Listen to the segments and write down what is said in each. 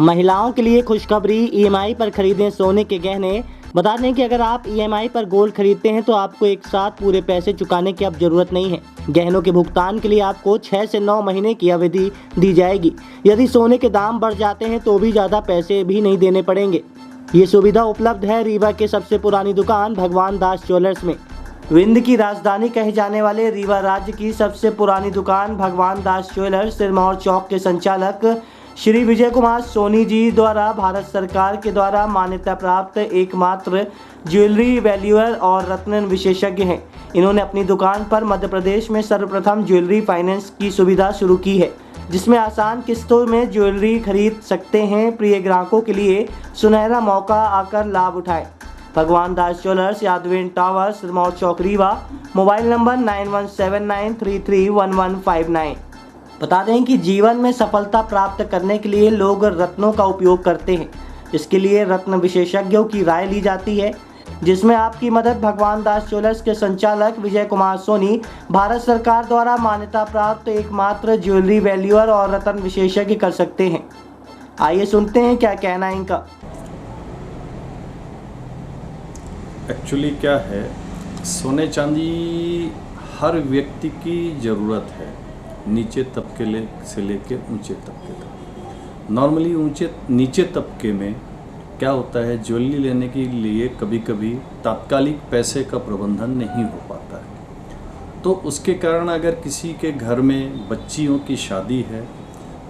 महिलाओं के लिए खुशखबरी, ईएमआई पर खरीदें सोने के गहने। बता दें कि अगर आप ईएमआई पर गोल्ड खरीदते हैं तो आपको एक साथ पूरे पैसे चुकाने की अब जरूरत नहीं है। गहनों के भुगतान के लिए आपको 6 से 9 महीने की अवधि दी जाएगी। यदि सोने के दाम बढ़ जाते हैं तो भी ज़्यादा पैसे भी नहीं देने पड़ेंगे। ये सुविधा उपलब्ध है रीवा के सबसे पुरानी दुकान भगवान दास ज्वेलर्स में। विंध्य की राजधानी कहे जाने वाले रीवा राज्य की सबसे पुरानी दुकान भगवान दास ज्वेलर्स सिरमौर चौक के संचालक श्री विजय कुमार सोनी जी द्वारा भारत सरकार के द्वारा मान्यता प्राप्त एकमात्र ज्वेलरी वैल्यूअर और रत्न विशेषज्ञ हैं। इन्होंने अपनी दुकान पर मध्य प्रदेश में सर्वप्रथम ज्वेलरी फाइनेंस की सुविधा शुरू की है, जिसमें आसान किस्तों में ज्वेलरी खरीद सकते हैं। प्रिय ग्राहकों के लिए सुनहरा मौका, आकर लाभ उठाएं। भगवान दास ज्वेलर्स, यादवेन tower, Sirmour chowk, Rewa. Mobile number 9179331159। बता दें कि जीवन में सफलता प्राप्त करने के लिए लोग रत्नों का उपयोग करते हैं। इसके लिए रत्न विशेषज्ञों की राय ली जाती है, जिसमें आपकी मदद भगवान दास ज्वेलर्स के संचालक विजय कुमार सोनी, भारत सरकार द्वारा मान्यता प्राप्त एकमात्र ज्वेलरी वैल्यूअर और रत्न विशेषज्ञ कर सकते हैं। आइए सुनते हैं क्या कहना है इनका। एक्चुअली क्या है, सोने चांदी हर व्यक्ति की ज़रूरत है, नीचे तबके से लेके ऊंचे तबके तक। नॉर्मली नीचे तबके में क्या होता है, ज्वेलरी लेने के लिए कभी कभी तात्कालिक पैसे का प्रबंधन नहीं हो पाता है। तो उसके कारण अगर किसी के घर में बच्चियों की शादी है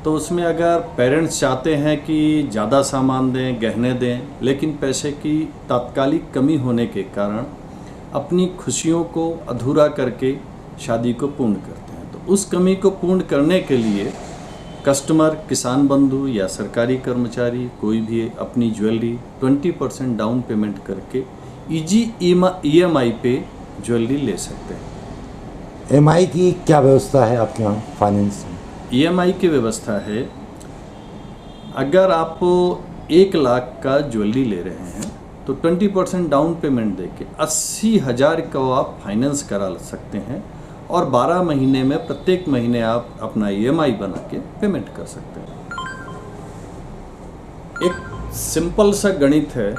तो उसमें अगर पेरेंट्स चाहते हैं कि ज़्यादा सामान दें, गहने दें, लेकिन पैसे की तात्कालिक कमी होने के कारण अपनी खुशियों को अधूरा करके शादी को पूर्ण करते हैं। तो उस कमी को पूर्ण करने के लिए कस्टमर, किसान बंधु या सरकारी कर्मचारी कोई भी अपनी ज्वेलरी 20% डाउन पेमेंट करके इजी EMI पे ज्वेलरी ले सकते हैं। EMI की क्या व्यवस्था है आपके यहाँ फाइनेंस में? EMI की व्यवस्था है, अगर आप 1 लाख का ज्वेलरी ले रहे हैं तो 20% डाउन पेमेंट देके 80,000 का आप फाइनेंस करा सकते हैं और 12 महीने में प्रत्येक महीने आप अपना EMI बना के पेमेंट कर सकते हैं। एक सिंपल सा गणित है,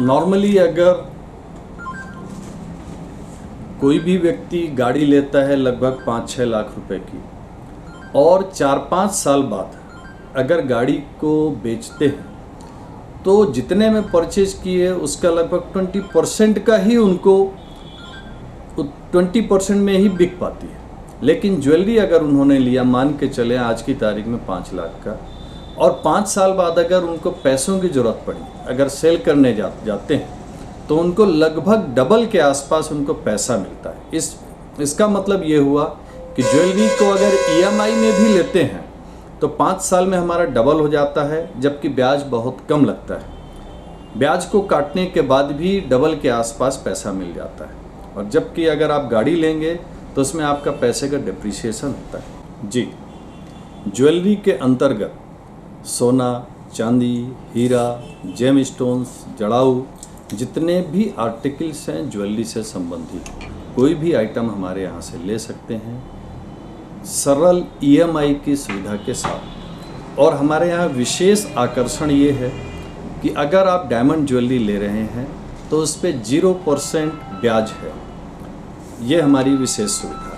नॉर्मली अगर कोई भी व्यक्ति गाड़ी लेता है लगभग 5-6 लाख रुपए की और 4-5 साल बाद अगर गाड़ी को बेचते हैं तो जितने में परचेज किए उसका लगभग 20% का ही उनको 20% में ही बिक पाती है। लेकिन ज्वेलरी अगर उन्होंने लिया, मान के चले आज की तारीख में 5 लाख का, और 5 साल बाद अगर उनको पैसों की ज़रूरत पड़ी, अगर सेल करने जाते हैं तो उनको लगभग डबल के आसपास उनको पैसा मिलता है। इसका मतलब ये हुआ कि ज्वेलरी को अगर EMI में भी लेते हैं तो 5 साल में हमारा डबल हो जाता है, जबकि ब्याज बहुत कम लगता है। ब्याज को काटने के बाद भी डबल के आसपास पैसा मिल जाता है। और जबकि अगर आप गाड़ी लेंगे तो उसमें आपका पैसे का डिप्रिसिएशन होता है। जी, ज्वेलरी के अंतर्गत सोना, चांदी, हीरा, जेम स्टोन्स, जड़ाऊ, जितने भी आर्टिकल्स हैं ज्वेलरी से संबंधित, कोई भी आइटम हमारे यहाँ से ले सकते हैं सरल EMI की सुविधा के साथ। और हमारे यहाँ विशेष आकर्षण ये है कि अगर आप डायमंड ज्वेलरी ले रहे हैं तो उस पर 0% ब्याज है। ये हमारी विशेष सुविधा है।